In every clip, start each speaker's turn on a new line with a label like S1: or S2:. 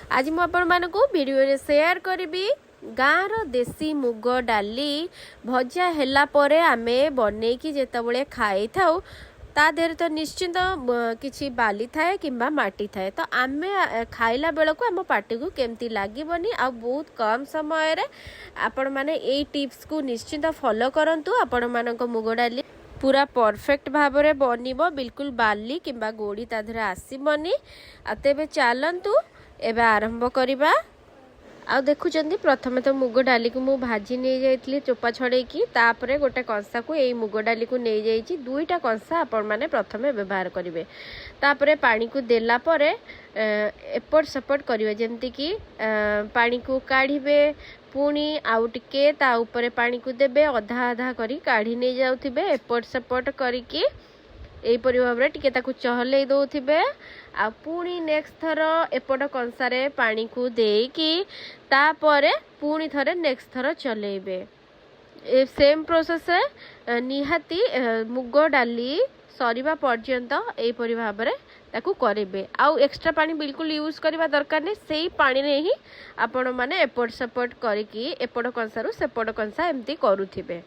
S1: आज मु आपण मानकु वीडियो रे शेयर करबी गाँव रो देसी मुग डाली भजा हैला परे आमे बनै कि जेतबळे खाई थाउ ता देर तो निश्चिंत किछि बाली थाए किंबा माटी थाए तो आमे खाइला बेलको आम पार्टी को केमती लागबनी आ बहुत कम समय रे आपण माने एई टिप्स को निश्चिंत फॉलो करंतु आपण मानको मुग डाली पूरा परफेक्ट भाव रे बनिबो बिल्कुल बाली किंबा गोड़ी ता धरे आसीबनी आ तेबे चलंतु एबे आरंभ करिबा। आ देखुचंदी प्रथमे तो मुग डाली को मु भाजी नहीं जाइतली चोपा छड़ेकी तापरे गोटे कंसा को एई मुग डाली को नहीं जाइची दुईटा कंसा आपण माने प्रथमे व्यवहार करिवे तापरे पानी को देला परे एपट सपट करिवे जेमति कि पानी को काढिबे पुणी आउ टिके ता ऊपर पानी को देबे अधा अधा करी काढी नहीं जाउथिबे एपट सपट करिकी एहीपरि भाव में टिके ताकू चहलै दौथिबे आ पुणी नेक्स्ट थर एपट कंसारे पानी को देकी तापरे पुणी थरे नेक्स्ट थर चलेबे ए सेम प्रोसेस निहाती मुग डाली सरीबा पर्यंत एहीपरि भाव में ताकू करेबे आउ एक्स्ट्रा पानी बिल्कुल यूज करबा दरकार नै सेही पानी रे ही आपण माने एपट सपट करिकी एपट कंसारू सेपट कंसा एमती करूथिबे।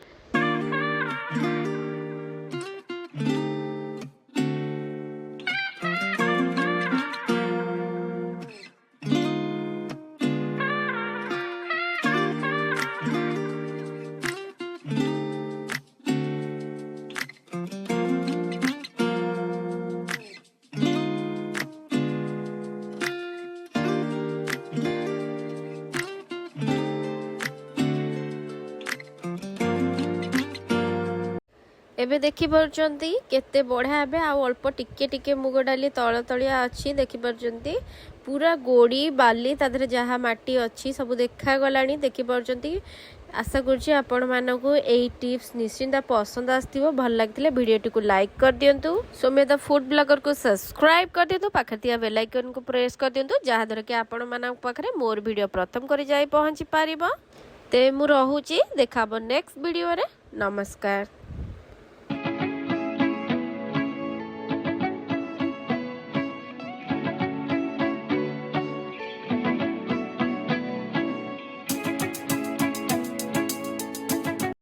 S1: एबे देखि परचंती केते बढ़िया हेबे आ अल्प टिके टिके मुग डाली तळ तळिया अछि देखि परचंती पूरा गोड़ी बाली तादरे जहा माटी अछि सब देखा गलानी देखि परचंती। आशा करछि आपण मानको एई टिप्स निश्चिंत पसंद आस्थिबो भल लागतिले वीडियोटी को लाइक कर दियंतु सोमे द फूड ब्लॉगर को सब्सक्राइब कर दियंतु पाखतिया बेल आइकन को प्रेस कर दियंतु जहा दर के आपण मानक पाखरे मोर वीडियो प्रथम करी जाई पहुंची पारिबो ते मु रहूची देखाबो नेक्स्ट वीडियो रे। नमस्कार।